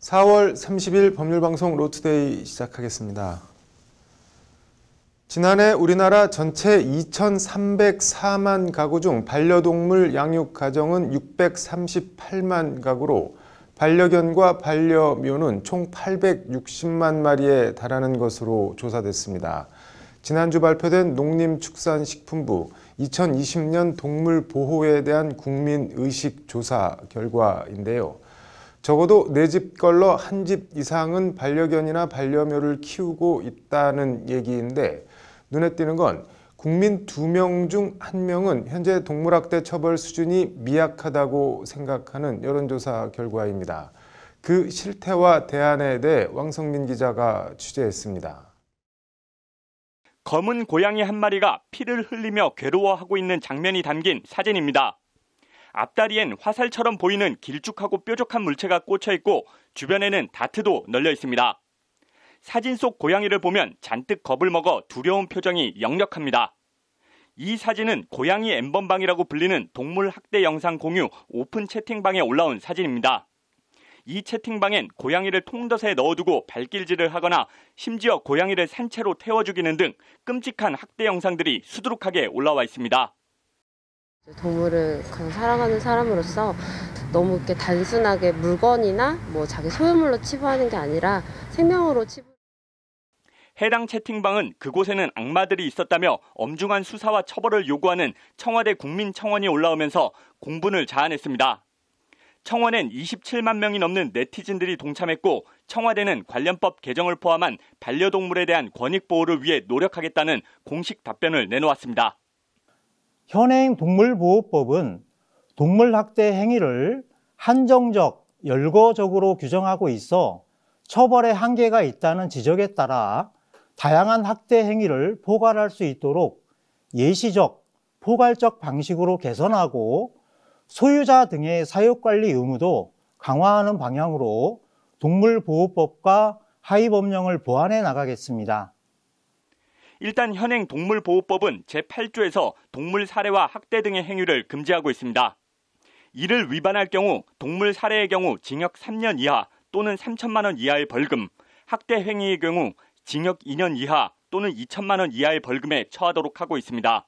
4월 30일 법률방송 로투데이 시작하겠습니다. 지난해 우리나라 전체 2,304만 가구 중 반려동물 양육 가정은 638만 가구로 반려견과 반려묘는 총 860만 마리에 달하는 것으로 조사됐습니다. 지난주 발표된 농림축산식품부 2020년 동물 보호에 대한 국민의식 조사 결과인데요. 적어도 4집 걸러 1집 이상은 반려견이나 반려묘를 키우고 있다는 얘기인데 눈에 띄는 건 국민 2명 중 1명은 현재 동물학대 처벌 수준이 미약하다고 생각하는 여론조사 결과입니다. 그 실태와 대안에 대해 왕성민 기자가 취재했습니다. 검은 고양이 한 마리가 피를 흘리며 괴로워하고 있는 장면이 담긴 사진입니다. 앞다리엔 화살처럼 보이는 길쭉하고 뾰족한 물체가 꽂혀 있고 주변에는 다트도 널려 있습니다. 사진 속 고양이를 보면 잔뜩 겁을 먹어 두려운 표정이 역력합니다. 이 사진은 고양이 엠번방이라고 불리는 동물 학대 영상 공유 오픈 채팅방에 올라온 사진입니다. 이 채팅방엔 고양이를 통덫에 넣어두고 발길질을 하거나 심지어 고양이를 산채로 태워 죽이는 등 끔찍한 학대 영상들이 수두룩하게 올라와 있습니다. 동물을 사랑하는 사람으로서 너무 이렇게 단순하게 물건이나 자기 소유물로 치부하는 게 아니라 생명으로 치부. 해당 채팅방은 그곳에는 악마들이 있었다며 엄중한 수사와 처벌을 요구하는 청와대 국민청원이 올라오면서 공분을 자아냈습니다. 청원엔 27만 명이 넘는 네티즌들이 동참했고 청와대는 관련법 개정을 포함한 반려동물에 대한 권익 보호를 위해 노력하겠다는 공식 답변을 내놓았습니다. 현행 동물보호법은 동물학대 행위를 한정적, 열거적으로 규정하고 있어 처벌의 한계가 있다는 지적에 따라 다양한 학대 행위를 포괄할 수 있도록 예시적, 포괄적 방식으로 개선하고 소유자 등의 사육관리 의무도 강화하는 방향으로 동물보호법과 하위법령을 보완해 나가겠습니다. 일단 현행 동물보호법은 제8조에서 동물 살해와 학대 등의 행위를 금지하고 있습니다. 이를 위반할 경우 동물 살해의 경우 징역 3년 이하 또는 3천만 원 이하의 벌금, 학대 행위의 경우 징역 2년 이하 또는 2천만 원 이하의 벌금에 처하도록 하고 있습니다.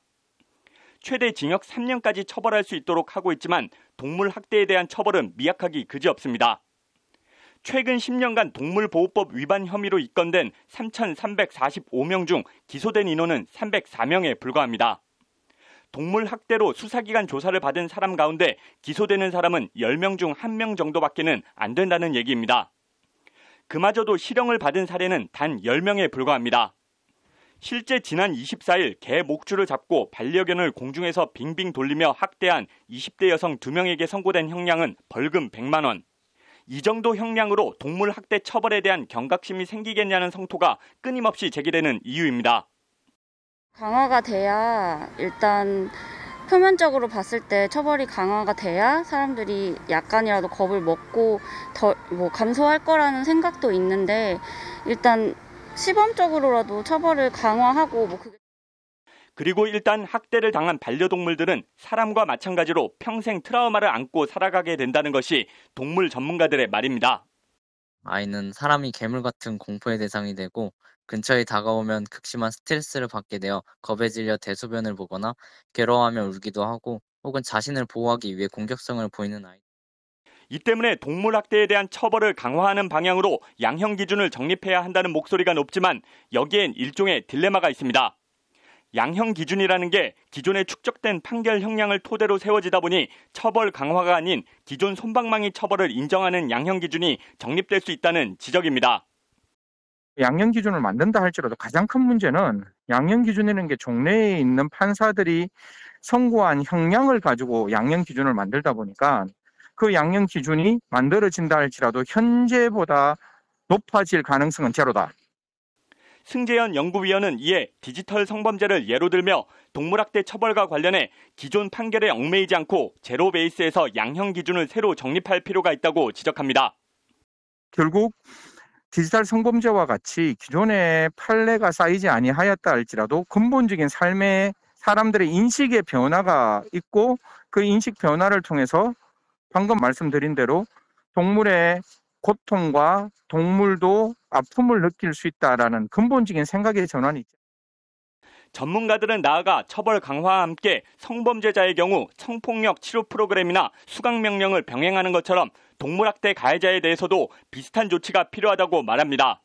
최대 징역 3년까지 처벌할 수 있도록 하고 있지만 동물 학대에 대한 처벌은 미약하기 그지없습니다. 최근 10년간 동물보호법 위반 혐의로 입건된 3,345명 중 기소된 인원은 304명에 불과합니다. 동물 학대로 수사기관 조사를 받은 사람 가운데 기소되는 사람은 10명 중 1명 정도밖에는 안 된다는 얘기입니다. 그마저도 실형을 받은 사례는 단 10명에 불과합니다. 실제 지난 24일 개 목줄을 잡고 반려견을 공중에서 빙빙 돌리며 학대한 20대 여성 2명에게 선고된 형량은 벌금 100만 원. 이 정도 형량으로 동물 학대 처벌에 대한 경각심이 생기겠냐는 성토가 끊임없이 제기되는 이유입니다. 강화가 돼야 일단 표면적으로 봤을 때 처벌이 강화가 돼야 사람들이 약간이라도 겁을 먹고 더 감소할 거라는 생각도 있는데 일단 시범적으로라도 처벌을 강화하고 그리고 일단 학대를 당한 반려동물들은 사람과 마찬가지로 평생 트라우마를 안고 살아가게 된다는 것이 동물 전문가들의 말입니다. 아이는 사람이 괴물 같은 공포의 대상이 되고 근처에 다가오면 극심한 스트레스를 받게 되어 겁에 질려 대소변을 보거나 괴로워하며 울기도 하고 혹은 자신을 보호하기 위해 공격성을 보이는 아이. 이 때문에 동물 학대에 대한 처벌을 강화하는 방향으로 양형 기준을 정립해야 한다는 목소리가 높지만 여기엔 일종의 딜레마가 있습니다. 양형 기준이라는 게 기존에 축적된 판결 형량을 토대로 세워지다 보니 처벌 강화가 아닌 기존 솜방망이 처벌을 인정하는 양형 기준이 정립될 수 있다는 지적입니다. 양형 기준을 만든다 할지라도 가장 큰 문제는 양형 기준이라는 게 종래에 있는 판사들이 선고한 형량을 가지고 양형 기준을 만들다 보니까 그 양형 기준이 만들어진다 할지라도 현재보다 높아질 가능성은 제로다. 승재현 연구위원은 이에 디지털 성범죄를 예로 들며 동물학대 처벌과 관련해 기존 판결에 얽매이지 않고 제로 베이스에서 양형 기준을 새로 정립할 필요가 있다고 지적합니다. 결국 디지털 성범죄와 같이 기존의 판례가 쌓이지 아니하였다 할지라도 근본적인 삶의 사람들의 인식의 변화가 있고 그 인식 변화를 통해서 방금 말씀드린 대로 동물의 고통과 동물도 아픔을 느낄 수 있다라는 근본적인 생각의 전환이 있죠. 전문가들은 나아가 처벌 강화와 함께 성범죄자의 경우 성폭력 치료 프로그램이나 수강 명령을 병행하는 것처럼 동물학대 가해자에 대해서도 비슷한 조치가 필요하다고 말합니다.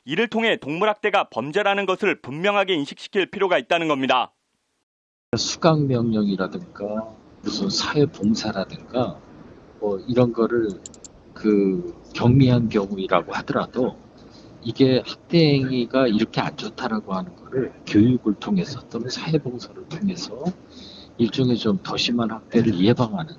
이를 통해 동물학대가 범죄라는 것을 분명하게 인식시킬 필요가 있다는 겁니다. 수강 명령이라든가 무슨 사회봉사라든가 뭐 이런 거를 경미한 경우라고 하더라도 이게 학대 행위가 이렇게 안 좋다라고 하는 거를 교육을 통해서 또는 사회봉사를 통해서 일종의 좀 더 심한 학대를 예방하는.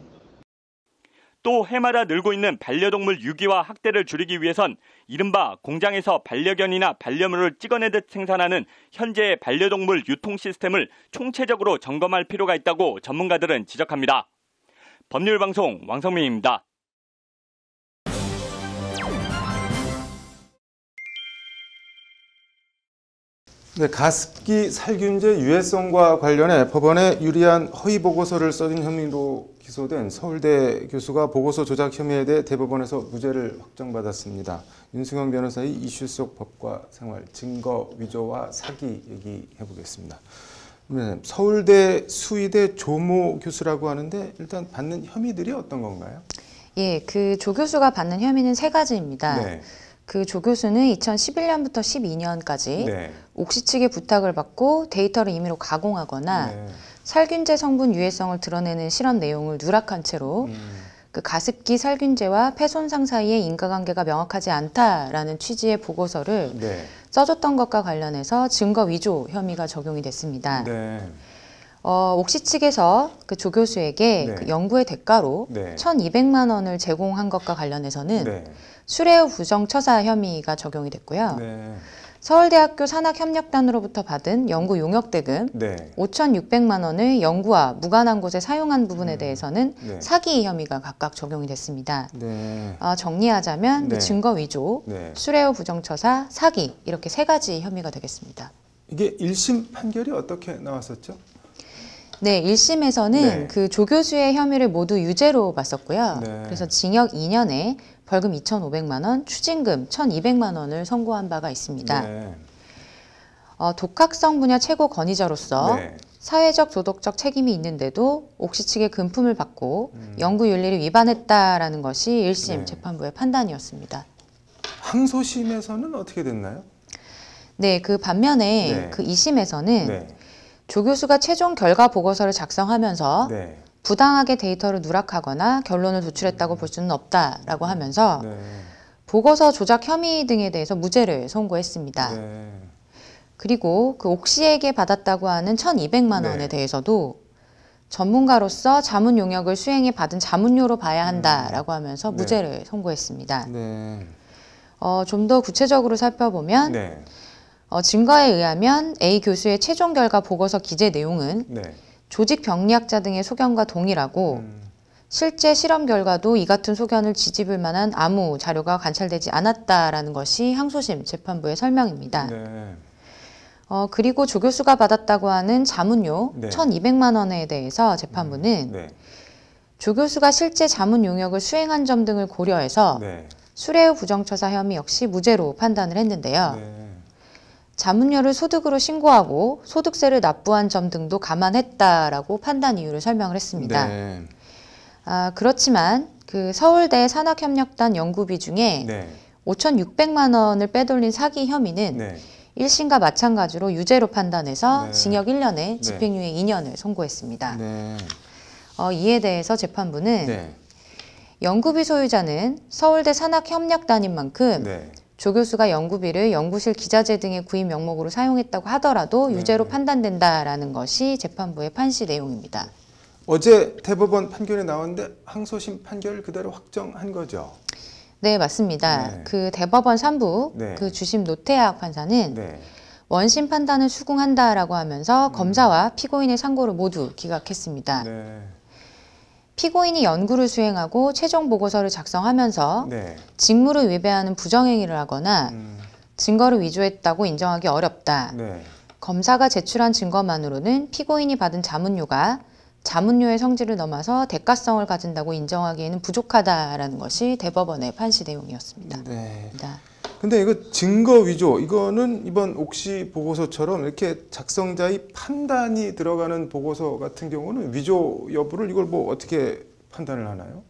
또 해마다 늘고 있는 반려동물 유기와 학대를 줄이기 위해선 이른바 공장에서 반려견이나 반려묘를 찍어내듯 생산하는 현재의 반려동물 유통 시스템을 총체적으로 점검할 필요가 있다고 전문가들은 지적합니다. 법률방송 왕성민입니다. 네, 가습기 살균제 유해성과 관련해 법원에 유리한 허위 보고서를 써준 혐의로 기소된 서울대 교수가 보고서 조작 혐의에 대해 대법원에서 무죄를 확정받았습니다. 윤승영 변호사의 이슈 속 법과 생활, 증거 위조와 사기 얘기해 보겠습니다. 네, 서울대 수의대 조모 교수라고 하는데 일단 받는 혐의들이 어떤 건가요? 예, 그 조 교수가 받는 혐의는 세 가지입니다. 네. 그 조 교수는 2011년부터 12년까지 네. 옥시 측의 부탁을 받고 데이터를 임의로 가공하거나 네. 살균제 성분 유해성을 드러내는 실험 내용을 누락한 채로 그 가습기 살균제와 폐손상 사이의 인과관계가 명확하지 않다라는 취지의 보고서를 네. 써줬던 것과 관련해서 증거 위조 혐의가 적용이 됐습니다. 네. 옥시 측에서 그 조 교수에게 네. 그 연구의 대가로 네. 1,200만 원을 제공한 것과 관련해서는 네. 수뢰후 부정처사 혐의가 적용이 됐고요. 네. 서울대학교 산학협력단으로부터 받은 연구 용역대금 네. 5,600만 원을 연구와 무관한 곳에 사용한 부분에 대해서는 네. 사기 혐의가 각각 적용이 됐습니다. 네. 정리하자면 네. 증거 위조, 네. 수뢰후 부정처사, 사기 이렇게 세 가지 혐의가 되겠습니다. 이게 1심 판결이 어떻게 나왔었죠? 네, 1심에서는 네. 그 조 교수의 혐의를 모두 유죄로 봤었고요. 네. 그래서 징역 2년에 벌금 2,500만 원, 추징금 1,200만 원을 선고한 바가 있습니다. 네. 독학성 분야 최고 권위자로서 네. 사회적 도덕적 책임이 있는데도 옥시 측의 금품을 받고 연구 윤리를 위반했다라는 것이 1심 네. 재판부의 판단이었습니다. 항소심에서는 어떻게 됐나요? 네, 그 반면에 네. 그 2심에서는 네. 조 교수가 최종 결과 보고서를 작성하면서 네. 부당하게 데이터를 누락하거나 결론을 도출했다고 볼 수는 없다라고 하면서 네. 보고서 조작 혐의 등에 대해서 무죄를 선고했습니다. 네. 그리고 그 옥시에게 받았다고 하는 1,200만 원에 네. 대해서도 전문가로서 자문 용역을 수행해 받은 자문료로 봐야 한다라고 하면서 네. 무죄를 선고했습니다. 네. 좀 더 구체적으로 살펴보면 네. 증거에 의하면 A 교수의 최종 결과 보고서 기재 내용은 네. 조직 병리학자 등의 소견과 동일하고 실제 실험 결과도 이 같은 소견을 뒤집을 만한 아무 자료가 관찰되지 않았다라는 것이 항소심 재판부의 설명입니다. 네. 그리고 조 교수가 받았다고 하는 자문료 네. 1,200만 원에 대해서 재판부는 네. 조 교수가 실제 자문 용역을 수행한 점 등을 고려해서 네. 수뢰후 부정처사 혐의 역시 무죄로 판단을 했는데요. 네. 자문료를 소득으로 신고하고 소득세를 납부한 점 등도 감안했다라고 판단 이유를 설명을 했습니다. 네. 그렇지만 그 서울대 산학협력단 연구비 중에 네. 5,600만 원을 빼돌린 사기 혐의는 네. 1심과 마찬가지로 유죄로 판단해서 네. 징역 1년에 집행유예 2년을 선고했습니다. 네. 이에 대해서 재판부는 네. 연구비 소유자는 서울대 산학협력단인 만큼 네. 조 교수가 연구비를 연구실 기자재 등의 구입 명목으로 사용했다고 하더라도 네. 유죄로 판단된다라는 것이 재판부의 판시 내용입니다. 어제 대법원 판결이 나왔는데 항소심 판결 그대로 확정한 거죠? 네, 맞습니다. 네. 그 대법원 3부 네. 그 주심 노태학 판사는 네. 원심 판단을 수긍한다라고 하면서 검사와 피고인의 상고를 모두 기각했습니다. 네. 피고인이 연구를 수행하고 최종 보고서를 작성하면서 네. 직무를 위배하는 부정행위를 하거나 증거를 위조했다고 인정하기 어렵다. 네. 검사가 제출한 증거만으로는 피고인이 받은 자문료가 자문료의 성질을 넘어서 대가성을 가진다고 인정하기에는 부족하다라는 것이 대법원의 판시 내용이었습니다. 네. 근데 이거 증거 위조, 이거는 이번 옥시 보고서처럼 이렇게 작성자의 판단이 들어가는 보고서 같은 경우는 위조 여부를 이걸 뭐 어떻게 판단을 하나요?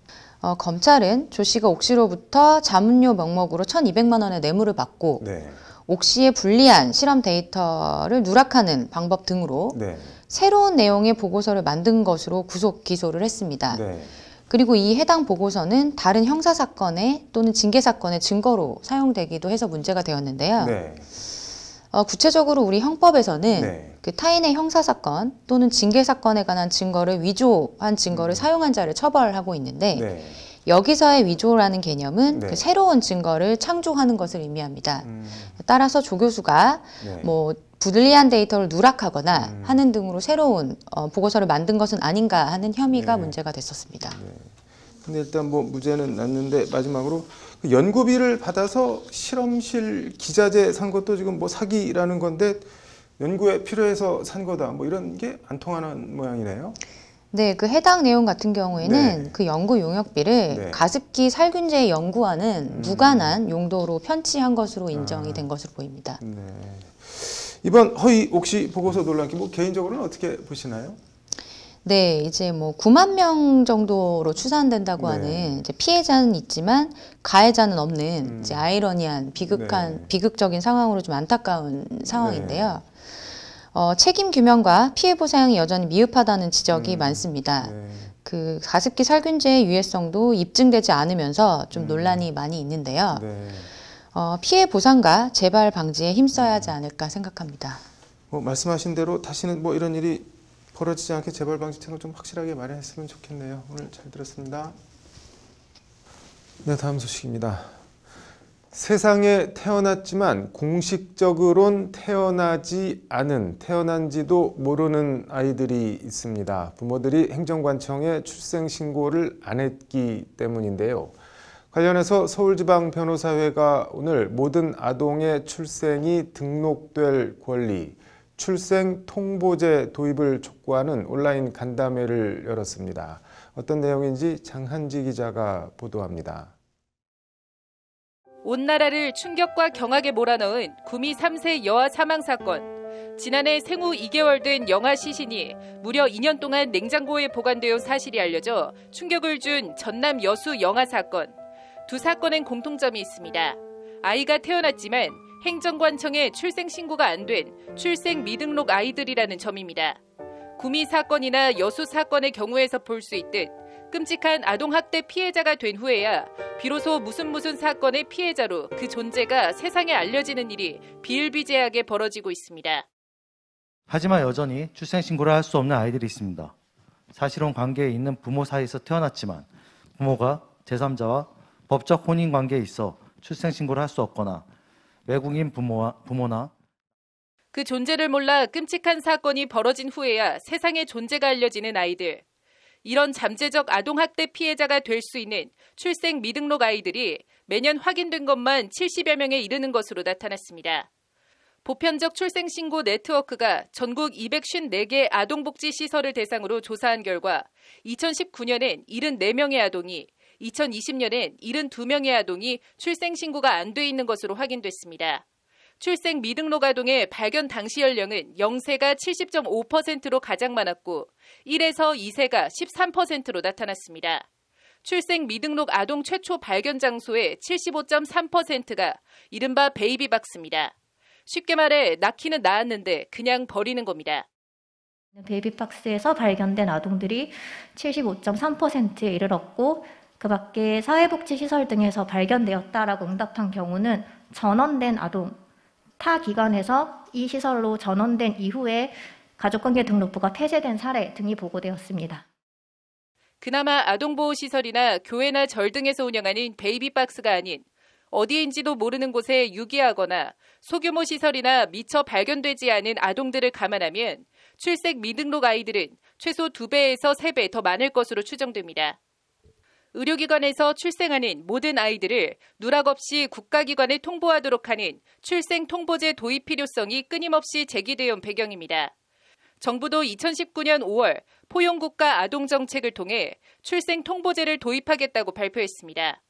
검찰은 조 씨가 옥시로부터 자문료 명목으로 1,200만 원의 뇌물을 받고 네. 옥시의 불리한 실험 데이터를 누락하는 방법 등으로 네. 새로운 내용의 보고서를 만든 것으로 구속 기소를 했습니다. 네. 그리고 이 해당 보고서는 다른 형사사건에 또는 징계사건의 증거로 사용되기도 해서 문제가 되었는데요. 네. 구체적으로 우리 형법에서는 네. 그 타인의 형사사건 또는 징계사건에 관한 증거를 위조한 증거를 사용한 자를 처벌하고 있는데 네. 여기서의 위조라는 개념은 네. 그 새로운 증거를 창조하는 것을 의미합니다. 따라서 조 교수가 네. 뭐 불리한 데이터를 누락하거나 하는 등으로 새로운 보고서를 만든 것은 아닌가 하는 혐의가 네. 문제가 됐었습니다. 네. 근데 일단 뭐 무죄는 났는데 마지막으로 그 연구비를 받아서 실험실 기자재 산 것도 지금 뭐 사기라는 건데 연구에 필요해서 산 거다 뭐 이런 게 안 통하는 모양이네요. 네, 그 해당 내용 같은 경우에는 네. 그 연구 용역비를 네. 가습기 살균제 연구와는 무관한 용도로 편취한 것으로 인정이 된 것으로 보입니다. 네. 이번 허위 옥시 보고서 논란, 뭐 개인적으로는 어떻게 보시나요? 네, 이제 뭐 9만 명 정도로 추산된다고 네. 하는 이제 피해자는 있지만 가해자는 없는 이제 아이러니한 네. 비극적인 상황으로 좀 안타까운 상황인데요. 책임 규명과 피해 보상이 여전히 미흡하다는 지적이 많습니다. 네. 그 가습기 살균제의 유해성도 입증되지 않으면서 좀 논란이 많이 있는데요. 네. 피해 보상과 재발 방지에 힘써야 하지 않을까 생각합니다. 뭐 말씀하신 대로 다시는 뭐 이런 일이 벌어지지 않게 재발 방지책을 좀 확실하게 마련했으면 좋겠네요. 오늘 잘 들었습니다. 네, 다음 소식입니다. 세상에 태어났지만 공식적으론 태어나지 않은, 태어난지도 모르는 아이들이 있습니다. 부모들이 행정관청에 출생신고를 안 했기 때문인데요. 관련해서 서울지방변호사회가 오늘 모든 아동의 출생이 등록될 권리, 출생통보제 도입을 촉구하는 온라인 간담회를 열었습니다. 어떤 내용인지 장한지 기자가 보도합니다. 온 나라를 충격과 경악에 몰아넣은 구미 3세 여아 사망 사건. 지난해 생후 2개월 된 영아 시신이 무려 2년 동안 냉장고에 보관되어 사실이 알려져 충격을 준 전남 여수 영아 사건. 두 사건엔 공통점이 있습니다. 아이가 태어났지만 행정관청에 출생신고가 안 된 출생 미등록 아이들이라는 점입니다. 구미 사건이나 여수 사건의 경우에서 볼 수 있듯 끔찍한 아동학대 피해자가 된 후에야 비로소 무슨 사건의 피해자로 그 존재가 세상에 알려지는 일이 비일비재하게 벌어지고 있습니다. 하지만 여전히 출생신고를 할 수 없는 아이들이 있습니다. 사실혼 관계에 있는 부모 사이에서 태어났지만 부모가 제3자와 법적 혼인 관계에 있어 출생신고를 할 수 없거나 외국인 부모나 그 존재를 몰라 끔찍한 사건이 벌어진 후에야 세상의 존재가 알려지는 아이들. 이런 잠재적 아동학대 피해자가 될 수 있는 출생 미등록 아이들이 매년 확인된 것만 70여 명에 이르는 것으로 나타났습니다. 보편적 출생신고 네트워크가 전국 254개 아동복지시설을 대상으로 조사한 결과 2019년엔 74명의 아동이, 2020년엔 72명의 아동이 출생신고가 안 돼 있는 것으로 확인됐습니다. 출생 미등록 아동의 발견 당시 연령은 0세가 70.5%로 가장 많았고 1에서 2세가 13%로 나타났습니다. 출생 미등록 아동 최초 발견 장소의 75.3%가 이른바 베이비박스입니다. 쉽게 말해 낳기는 낳았는데 그냥 버리는 겁니다. 베이비박스에서 발견된 아동들이 75.3%에 이르렀고 그 밖에 사회복지시설 등에서 발견되었다라고 응답한 경우는 전원된 아동, 타 기관에서 이 시설로 전원된 이후에 가족관계 등록부가 폐쇄된 사례 등이 보고되었습니다. 그나마 아동보호시설이나 교회나 절 등에서 운영하는 베이비박스가 아닌 어디인지도 모르는 곳에 유기하거나 소규모 시설이나 미처 발견되지 않은 아동들을 감안하면 출생 미등록 아이들은 최소 2배에서 3배 더 많을 것으로 추정됩니다. 의료기관에서 출생하는 모든 아이들을 누락 없이 국가기관에 통보하도록 하는 출생통보제 도입 필요성이 끊임없이 제기되어 온 배경입니다. 정부도 2019년 5월 포용국가 아동정책을 통해 출생통보제를 도입하겠다고 발표했습니다.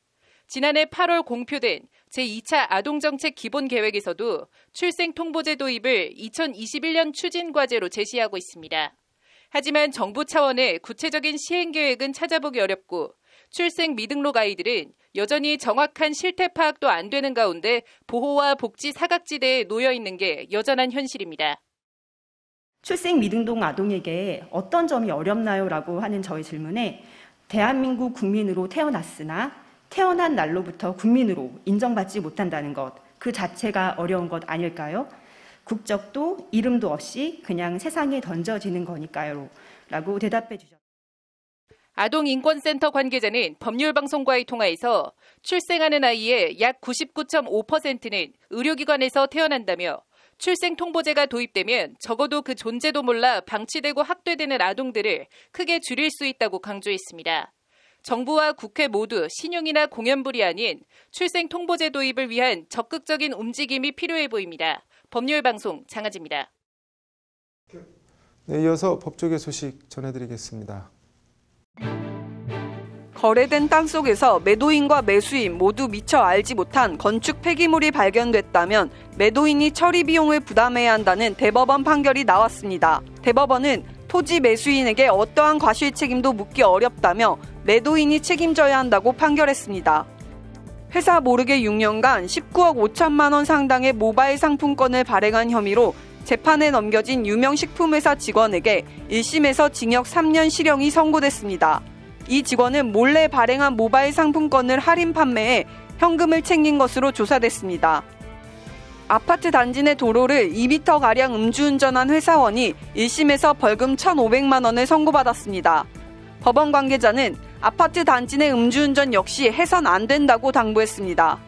지난해 8월 공표된 제2차 아동정책 기본계획에서도 출생통보제 도입을 2021년 추진과제로 제시하고 있습니다. 하지만 정부 차원의 구체적인 시행계획은 찾아보기 어렵고 출생 미등록 아이들은 여전히 정확한 실태 파악도 안 되는 가운데 보호와 복지 사각지대에 놓여 있는 게 여전한 현실입니다. 출생 미등록 아동에게 어떤 점이 어렵나요? 라고 하는 저의 질문에 대한민국 국민으로 태어났으나 태어난 날로부터 국민으로 인정받지 못한다는 것, 그 자체가 어려운 것 아닐까요? 국적도 이름도 없이 그냥 세상에 던져지는 거니까요. 라고 대답해 주셨습니다. 아동인권센터 관계자는 법률방송과의 통화에서 출생하는 아이의 약 99.5%는 의료기관에서 태어난다며 출생통보제가 도입되면 적어도 그 존재도 몰라 방치되고 학대되는 아동들을 크게 줄일 수 있다고 강조했습니다. 정부와 국회 모두 신용이나 공연불이 아닌 출생통보제 도입을 위한 적극적인 움직임이 필요해 보입니다. 법률방송 장하지입니다. 네, 이어서 법조계 소식 전해드리겠습니다. 거래된 땅속에서 매도인과 매수인 모두 미처 알지 못한 건축 폐기물이 발견됐다면 매도인이 처리 비용을 부담해야 한다는 대법원 판결이 나왔습니다. 대법원은 토지 매수인에게 어떠한 과실 책임도 묻기 어렵다며 매도인이 책임져야 한다고 판결했습니다. 회사 모르게 6년간 19억 5천만 원 상당의 모바일 상품권을 발행한 혐의로 재판에 넘겨진 유명 식품회사 직원에게 1심에서 징역 3년 실형이 선고됐습니다. 이 직원은 몰래 발행한 모바일 상품권을 할인 판매해 현금을 챙긴 것으로 조사됐습니다. 아파트 단지 내 도로를 2m가량 음주운전한 회사원이 1심에서 벌금 1,500만 원을 선고받았습니다. 법원 관계자는 아파트 단지 내 음주운전 역시 해선 안 된다고 당부했습니다.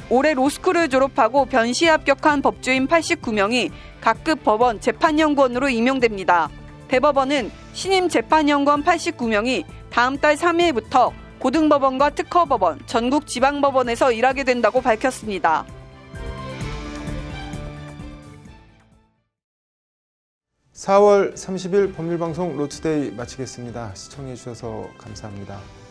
올해 로스쿨을 졸업하고 변시에 합격한 법조인 89명이 각급 법원 재판연구원으로 임용됩니다. 대법원은 신임 재판연구원 89명이 다음 달 3일부터 고등법원과 특허법원, 전국지방법원에서 일하게 된다고 밝혔습니다. (4월 30일) 법률방송 로투데이 마치겠습니다. 시청해주셔서 감사합니다.